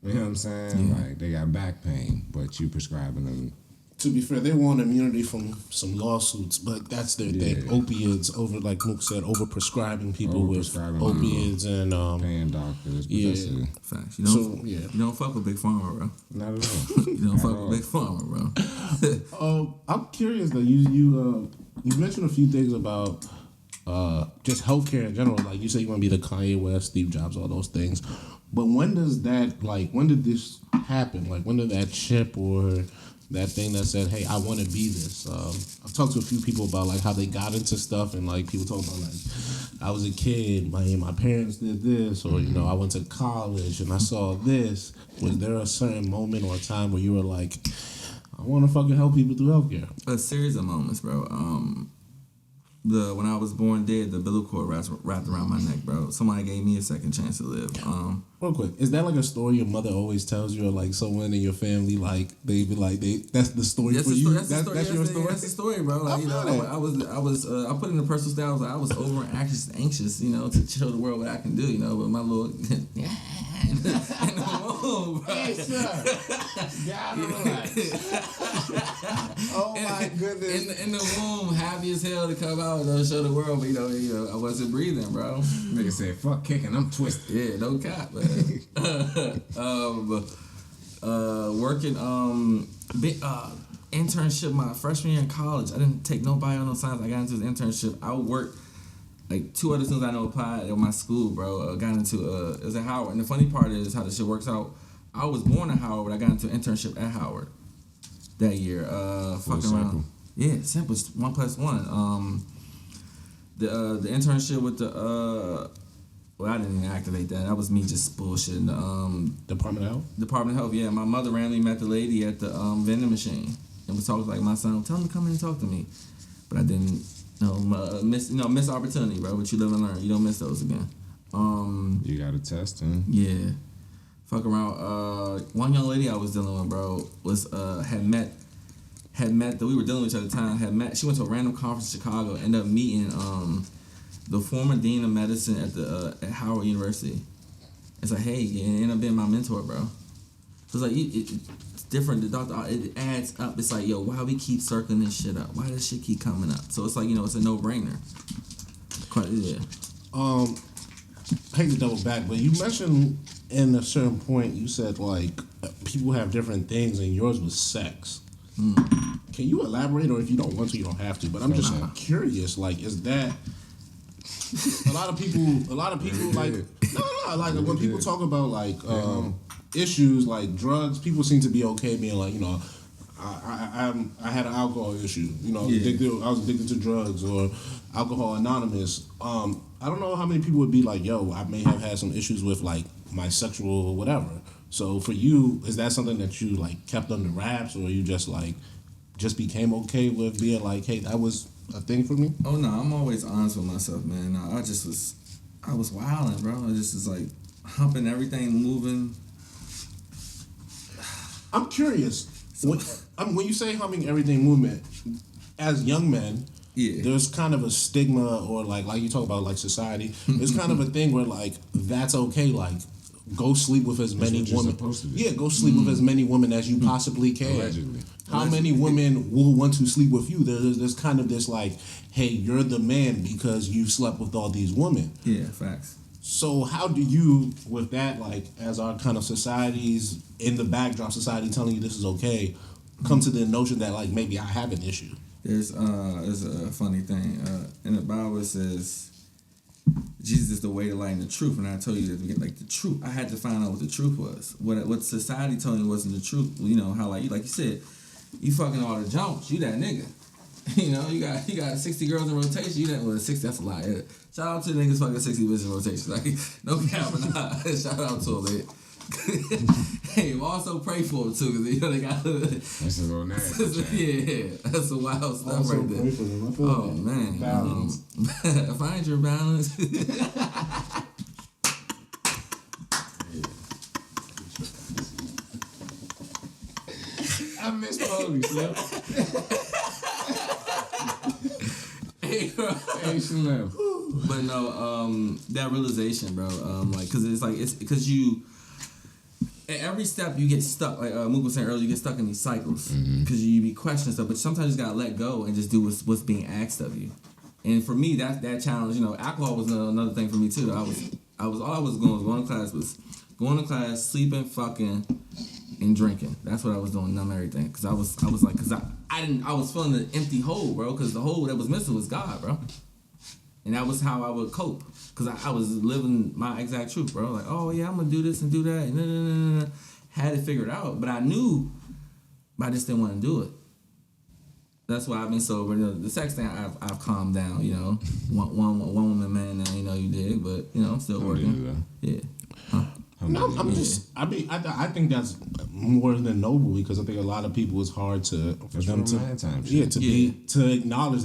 You know what I'm saying? Yeah. Like, they got back pain, but you prescribing them. To be fair, they want immunity from some lawsuits, but that's their thing. Opiates, like Mook said, overprescribing people with opiates and paying doctors. But yeah. Facts. You don't fuck with Big Pharma, bro. Not at all. You don't fuck with Big Pharma, bro. I'm curious though. You mentioned a few things about just healthcare in general. Like you say, you want to be the Kanye West, Steve Jobs, all those things. But when did this happen? Like when did that chip or that thing that said, hey, I want to be this? I've talked to a few people about like how they got into stuff, and like people talk about like I was a kid, my parents did this, or I went to college and I saw this. Was there a certain moment or a time where you were like, I want to fucking help people through healthcare? A series of moments, bro. When I was born dead, the umbilical cord wrapped around my neck, bro. Somebody gave me a second chance to live. Real quick, is that like a story your mother always tells you, or like someone in your family, like they be like that's the story for you? That's your story. That's the story, bro. Like I put in the personal style. I was over anxious, to show the world what I can do, but my little in the womb, bro. Hey, sir. Gotta relax. Oh my goodness. In the womb, happy as hell to come out and show the world, but I wasn't breathing, bro. Nigga said, fuck kicking, I'm twisted. Yeah, no cap, man. Working internship my freshman year in college. I didn't take no bio, no science. I got into this internship. I worked like 2 other students I know applied at my school, bro. Got into it was at Howard. And the funny part is how this shit works out. I was born at Howard, but I got into an internship at Howard that year. Fucking around. Yeah, simple. 1 + 1. The internship with the well, I didn't even activate that. That was me just bullshitting. Department of Health? Department of Health, yeah. My mother randomly met the lady at the vending machine and was talking like, my son, tell him to come in and talk to me. But I didn't, miss opportunity, bro. But you live and learn. You don't miss those again. You got a test, huh? Yeah. Fuck around. One young lady I was dealing with, bro, was had met that we were dealing with each other at the time. She went to a random conference in Chicago. Ended up meeting the former dean of medicine at Howard University. It's like, hey, you ended up being my mentor, bro. So it's like it's different. The doctor, it adds up. It's like, yo, why we keep circling this shit up? Why does shit keep coming up? So it's like, it's a no-brainer. Yeah. I hate to double back, but you mentioned in a certain point, you said like people have different things, and yours was sex. Can you elaborate, or if you don't want to, you don't have to? But I'm just curious. Like, is that a lot of people like like when people talk about like issues like drugs, people seem to be okay being like, I had an alcohol issue. I was addicted to drugs, or Alcohol Anonymous. I don't know how many people would be like, yo, I may have had some issues with like my sexual or whatever. So for you, is that something that you like kept under wraps, or you just became okay with being like, hey, that was a thing for me? Oh no, I'm always honest with myself, man. I was wilding, bro. It just is like humping everything, moving. I'm curious. When you say humming everything movement, as young men, there's kind of a stigma, or like you talk about like society. There's kind of a thing where like that's okay. Like go sleep with as many women. Yeah, go sleep with as many women as you possibly can. Allegedly. How many women will want to sleep with you? There's kind of this like, hey, you're the man because you slept with all these women. Yeah, facts. So how do you, with that, like, as our kind of societies in the backdrop, society telling you this is okay, come to the notion that like maybe I have an issue? There's a funny thing in the Bible. It says Jesus is the way, the light, and the truth. And I told you that like the truth, I had to find out what the truth was. What society told me wasn't the truth. You know how like you said, you fucking all the jumps. You that nigga. You know, you got 60 girls in rotation. You that, well, 60, that's a lot. Yeah. Shout out to the niggas fucking 60 bitches in rotation. Like, no cap or not. Shout out to them, man. Hey, also pray for them too, because you know they got. That's a little nasty. Yeah, that's a wild stuff Also right there. pray for them. I feel Oh that. man, Balance. Find your balance. I miss Moley, Slim. Hey, Slim. But no, that realization, bro, like, cause it's because you, at every step you get stuck. Like Mook was saying earlier, you get stuck in these cycles because you be questioning stuff. But sometimes you just gotta let go and just do what's being asked of you. And for me, that challenge, you know, alcohol was another thing for me too. All I was going to class, sleeping, fucking, and drinking. That's what I was doing, numb everything. Cause I was like, cause I was filling an empty hole, bro. Cause the hole that was missing was God, bro. And that was how I would cope. Cause I was living my exact truth, bro. Like, oh yeah, I'm gonna do this and do that, and had it figured out. But I knew, but I just didn't want to do it. That's why I've been sober. You know, the sex thing, I've calmed down. You know, one woman, man. Now you know you dig, but you know I'm still working. Yeah. Huh? No, I think that's more than noble, because I think a lot of people, it's hard to acknowledge that.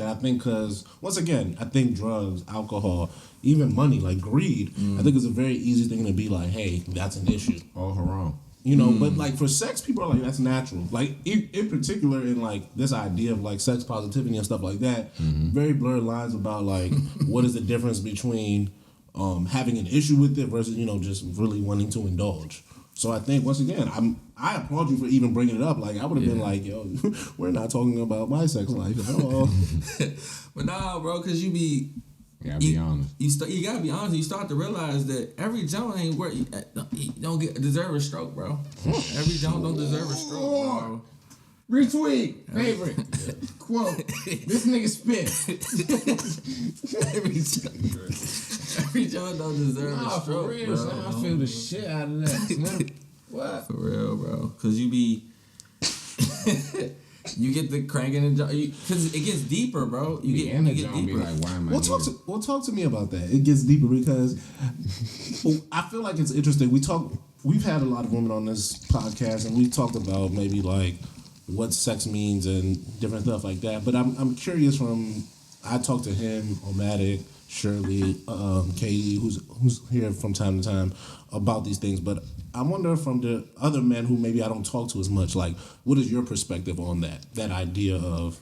I think because once again, I think drugs, alcohol, even money, like greed, I think it's a very easy thing to be like, hey, that's an issue. All haram. You know, but like for sex, people are like, that's natural. Like in particular, in like this idea of like sex positivity and stuff like that, very blurred lines about like what is the difference between having an issue with it versus, you know, just really wanting to indulge. So I think once again, I applaud you for even bringing it up. Like I would have been like, yo, we're not talking about my sex life at all. But nah, bro, because you be honest. You gotta be honest. You start to realize that every jump ain't worth. You don't deserve a stroke, bro. Every jump don't deserve a stroke, bro. Retweet. Favorite. Quote. This nigga spit. Every jump don't deserve a stroke, for real, bro. son. I feel the shit out of that. What? For real, bro. Because you be... You get the cranking and because it gets deeper, bro. You get deeper. Be like, why am I talk to me about that. It gets deeper because I feel like it's interesting. We've had a lot of women on this podcast, and we've talked about maybe like what sex means and different stuff like that. But I'm curious I talked to him, Omatic, Shirley, Katie, who's here from time to time about these things. But I wonder from the other men who maybe I don't talk to as much, like, what is your perspective on that idea of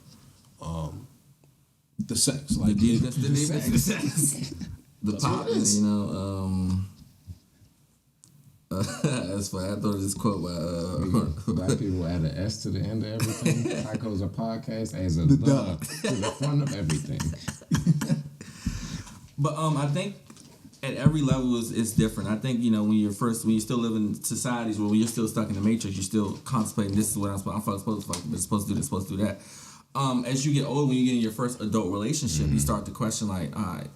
the sex? Like the sex. The pop, you know. That's funny. I thought of this quote by black people add an S to the end of everything. Taco's a podcast as a the to the front of everything. But I think at every level it's different. I think, you know, when you're still living in societies where when you're still stuck in the matrix, you're still contemplating, this is what I'm supposed to fuck, but supposed to do this, supposed to do that. As you get older, when you get in your first adult relationship, you start to question, like, all right,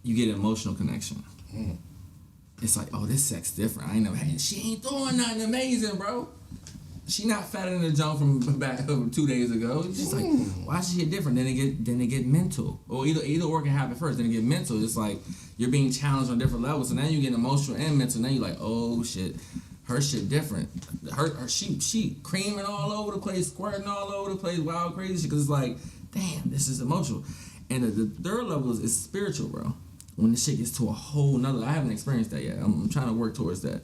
you get an emotional connection. It's like, oh, this sex different. I ain't never had. She ain't doing nothing amazing, bro. She not fatter than the jump from back 2 days ago. It's just like, why is she hit different? Then they get mental, or either or can happen first. Then they get mental. It's like you're being challenged on different levels, and then you get emotional and mental. And then you're like, oh shit, her shit different. She creaming all over the place, squirting all over the place, wild crazy shit. Because it's like, damn, this is emotional. And the third level is spiritual, bro. when the shit gets to a whole nother. I haven't experienced that yet. I'm trying to work towards that.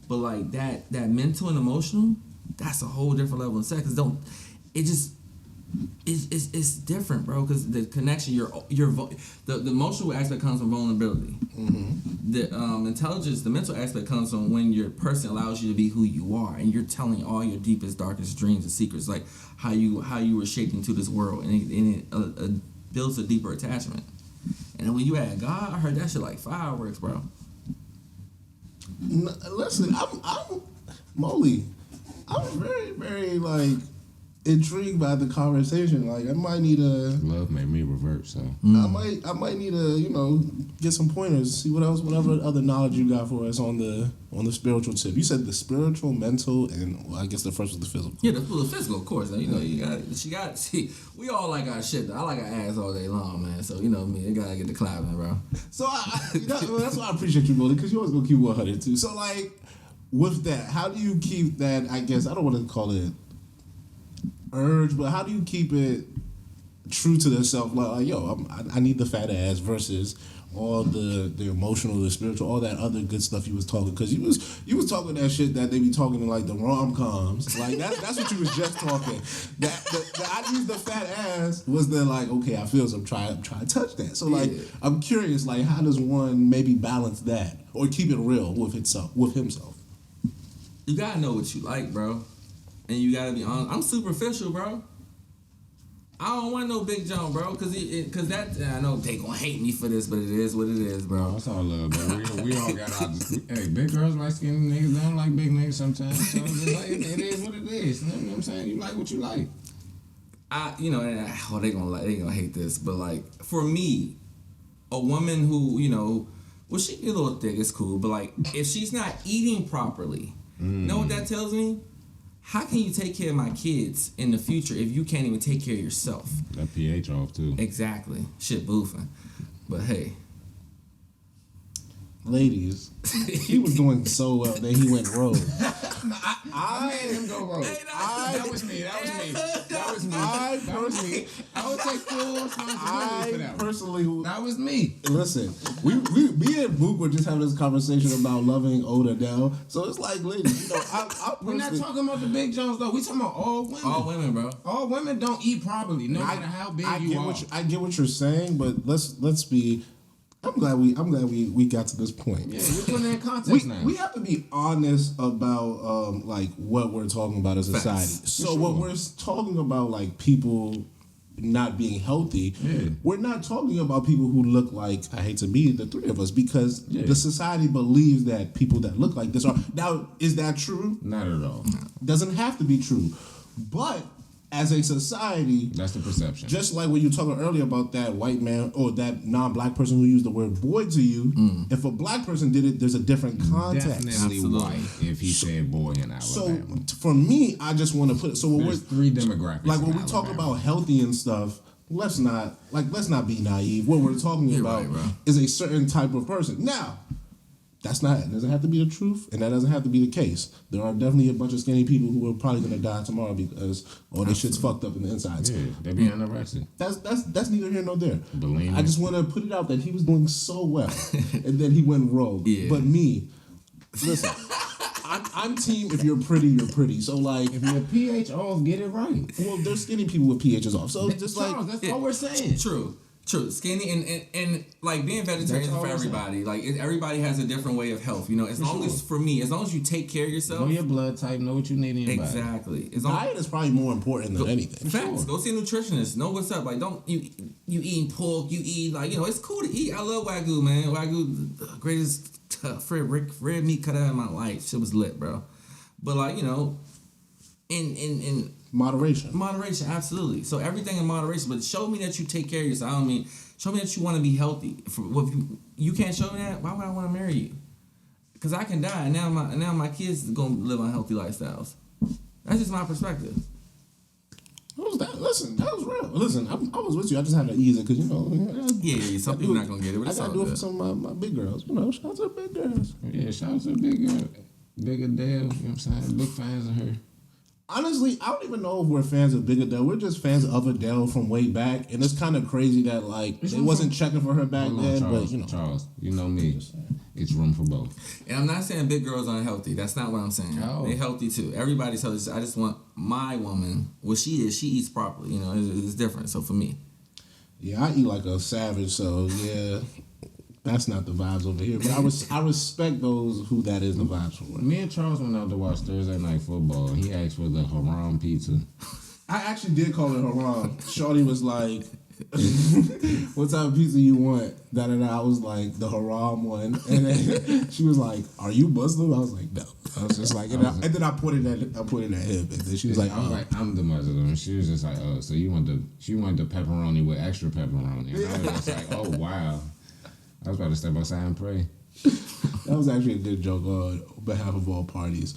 But like that mental and emotional, that's a whole different level of sex. It's different, bro. Because the connection, the emotional aspect comes from vulnerability. Mm-hmm. The intelligence, the mental aspect comes from when your person allows you to be who you are, and you're telling all your deepest, darkest dreams and secrets, like how you were shaped into this world, and it builds a deeper attachment. And when you add God, I heard that shit like fireworks, bro. Listen, I'm Moley. I'm very, very like intrigued by the conversation. Like I might need a love made me revert. So I might need to get some pointers. See whatever other knowledge you got for us on the spiritual tip. You said the spiritual, mental, and I guess the first was the physical. Yeah, the physical, of course. We all like our shit. Though. I like our ass all day long, man. So you gotta get the clapping, bro. So that's why I appreciate you, Moley, because you always gonna keep 100 too. So like with that, how do you keep that? I guess I don't want to call it urge, but how do you keep it true to yourself? Like yo, I need the fat ass versus all the emotional, the spiritual, all that other good stuff you was talking. Because you was talking that shit that they be talking in like the rom-coms. Like that's what you was just talking. That I need the fat ass was the like, okay, I feel some try to touch that. So like I'm curious, like how does one maybe balance that or keep it real with himself? You gotta know what you like, bro. And you gotta be honest. I'm superficial, bro. I don't want no Big John, bro, cause that I know they gonna hate me for this, but it is what it is, bro. It's all love, bro. We all got our. Hey, big girls like skinny niggas. They don't like big niggas sometimes. So it's like, it is what it is. You know what I'm saying? You like what you like. They gonna hate this, but like for me, a woman who well, she be a little thick, it's cool, but like if she's not eating properly, you know what that tells me? How can you take care of my kids in the future if you can't even take care of yourself? That pH off too. Exactly. Shit boofing. But hey. Ladies, he was doing so well that he went rogue. I made him go rogue. That was me. I would take full responsibility for that. Personally, that was me. Listen, me and Book were just having this conversation about loving old Adele. So it's like, ladies, we're not talking about the Big Jones though. We talking about all women. All women, bro. All women don't eat properly, no matter how big you are. I get what you're saying, but let's be. I'm glad we got to this point. Yeah, we're putting that in context now. We have to be honest about like what we're talking about as a society. So when we're talking about like people not being healthy, we're not talking about people who look like, I hate to be the three of us, because the society believes that people that look like this are. Now, is that true? Not at all. Doesn't have to be true, but as a society, that's the perception. Just like when you were talking earlier about that white man or that non-black person who used the word boy to you, if a black person did it, there's a different context. Definitely white if he said boy in Alabama. So for me, I just want to put it. So when there's three demographics. Like when we talk about healthy and stuff, let's not be naive. What we're talking about is a certain type of person. Now, it doesn't have to be the truth, and that doesn't have to be the case. There are definitely a bunch of skinny people who are probably going to die tomorrow because their shit's fucked up in the insides. Yeah, they be anorexic. That's neither here nor there. Believe I just want to put it out that he was doing so well, and then he went rogue. Yeah. But me, listen, I'm team. If you're pretty, you're pretty. So like, if your pH off, get it right. Well, there's skinny people with pHs off. So just Charles, like that's all we're saying. True. Skinny and like being vegetarian is for everybody. Like everybody has a different way of health. As long as you take care of yourself, know your blood type, know what you need in your body. Exactly. Diet is probably more important than anything. Facts. Go see a nutritionist. Know what's up. Like don't you eating pork? You eat it's cool to eat. I love Wagyu, man. Wagyu, the greatest red meat cut out of my life. Shit was lit, bro. But like in moderation, absolutely. So everything in moderation, but show me that you take care of yourself. Show me that you want to be healthy. If you can't show me that, why would I want to marry you? Because I can die, and now my kids are gonna live unhealthy lifestyles. That's just my perspective. What was that? Listen, that was real. Listen, I was with you. I just had to ease it because some people not gonna get it. But I gotta do it for some of my big girls. Shout out to the big girls. Yeah, shout out to the big girl, big Adele. You know what I'm saying? Big fans of her. Honestly, I don't even know if we're fans of Big Adele. We're just fans of Adele from way back, and it's kind of crazy that like they wasn't checking for her back then. Charles, but you know, Charles, you know me. It's room for both. And I'm not saying big girls aren't healthy. That's not what I'm saying. No. They healthy too. Everybody's healthy. I just want my woman. What she is, she eats properly. You know, it's different. So for me, yeah, I eat like a savage. So yeah, that's not the vibes over here. But I respect those who that is the vibes for. Me and Charles went out to watch Thursday Night Football. He asked for the haram pizza. I actually did call it haram. Shorty was like, what type of pizza you want? I was like, the haram one. And then she was like, are you Muslim? I was like, no. I was just like, and then I put it at him. And then she was like, I was like, I'm the Muslim. And she was just like, oh, so she wanted the pepperoni with extra pepperoni. And I was just like, oh, wow. I was about to step outside and pray. That was actually a good joke on behalf of all parties.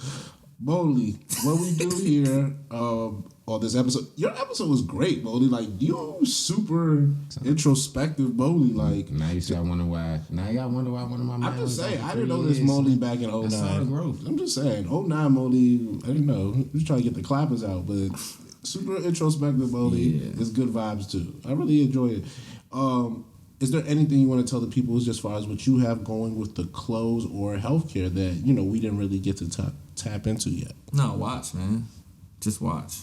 Moley, what we do here on this episode, your episode was great, Moley. Like, you super introspective, Moley. Like, now you see, I wonder why. Now y'all wonder why one of my. I'm just saying, I didn't know this Moley back in 09. I saw the growth. I'm just saying, 09 Moley. I didn't know. Just trying to get the clappers out, but super introspective, Moley. It's good vibes too. I really enjoy it. Is there anything you want to tell the people as far as what you have going with the clothes or healthcare that we didn't really get to tap into yet? no, watch, man. Just watch.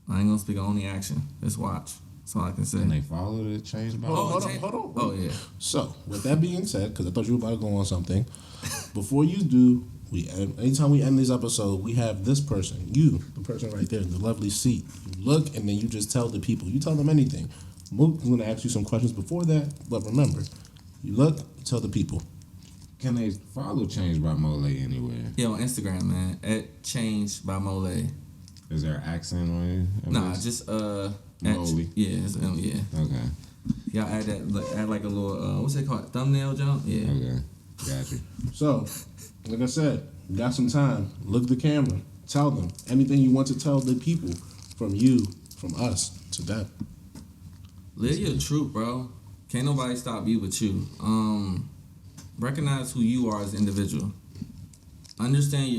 I ain't gonna speak on any action. Just watch. That's all I can say. And they follow the change by. Hold on. Oh yeah. So, with that being said, because I thought you were about to go on something, before you do, anytime we end this episode, we have this person, you, the person right there in the lovely seat. You look and then you just tell the people. You tell them anything. Mook is going to ask you some questions before that, but remember, you look, you tell the people. Can they follow Change by Mole anywhere? Yeah, on Instagram, man. At Change by Mole. Is there an accent on it? Nah, just Moley. Yeah, yeah. Okay. Y'all add like a little what's it called? Thumbnail jump? Yeah. Okay. Got you. So, like I said, you got some time. Look at the camera. Tell them anything you want to tell the people from you, from us, to them. Live your truth, bro. Can't nobody stop you but you. Recognize who you are as an individual. Understand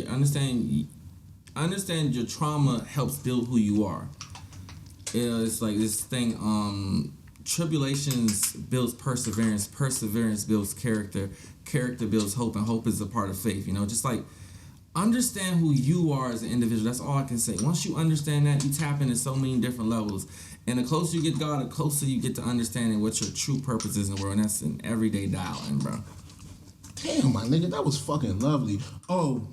your trauma helps build who you are. It's like this thing, tribulations builds perseverance builds character builds hope, and hope is a part of faith. Just like understand who you are as an individual. That's all I can say. Once you understand that, you tap into so many different levels. And the closer you get to God, the closer you get to understanding what your true purpose is in the world. And that's an everyday dialing, bro. Damn, my nigga, that was fucking lovely. Oh,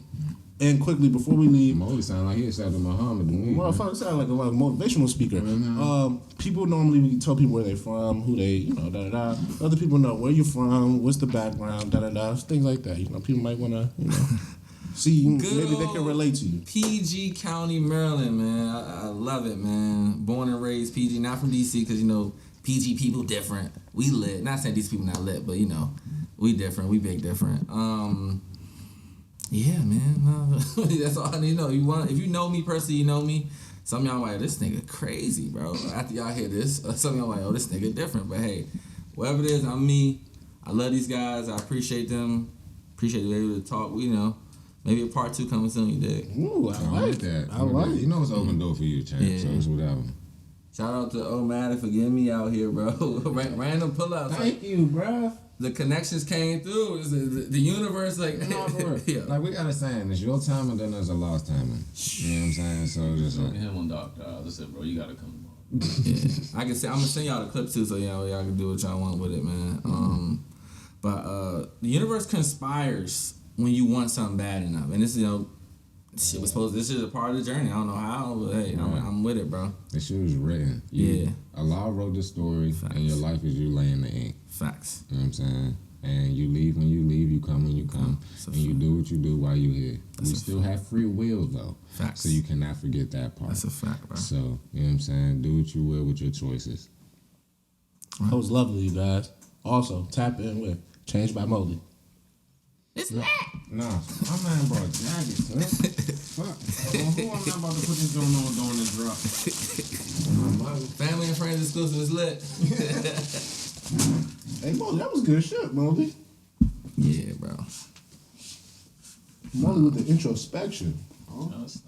and quickly before we leave, Moley sound like he accepted Muhammad to me. motherfucker sound like a motivational speaker. People normally tell people where they're from, who they, da-da-da. Other people know where you're from, what's the background, da-da-da, things like that. People might want to, see, maybe they can relate to you. PG County, Maryland, man. I love it, man. Born and raised PG, not from DC, because, PG people different. We lit. Not saying these people not lit, but, we different. We big different. Yeah, man. That's all I need to know. If you know me personally, you know me. Some of y'all like, this nigga crazy, bro. After y'all hear this, some of y'all like, oh, this nigga different. But hey, whatever it is, I'm me. I love these guys. I appreciate them. Appreciate the able to talk. Maybe a part 2 coming soon, you dig? Ooh, I like that. I like it. You know it's open door for you, Change. So it's whatever. Shout out to Maddie for getting me out here, bro. Random pull-ups. Thank you, bro. The connections came through. The universe, like, No, for real. yeah. Like we got a saying, it's your time and then there's a lost timing. You know what I'm saying? So just like, him on Dr. Oz. I said, bro, you gotta come tomorrow. Yeah. I'm gonna send y'all the clip too, so y'all can do what y'all want with it, man. But the universe conspires when you want something bad enough, and this shit was this is a part of the journey. I don't know how, but hey, I'm with it, bro. the shit was written. Allah wrote the story, and your life is you laying the ink. Facts. You know what I'm saying? And you leave when you leave, you come when you come, and you do what you do while you here. We still have free will though. Facts. So you cannot forget that part. That's a fact, bro. So, you know what I'm saying? Do what you will with your choices. That was lovely, you guys. Also, tap in with Change by Moley. It's that. Nah, my man brought jackets, huh? Fuck. Who I'm not about to put this joint on during the drop? Family and friends exclusive is lit. Hey, Moley, that was good shit, Moley. Yeah, bro. Moley with the introspection. No, it's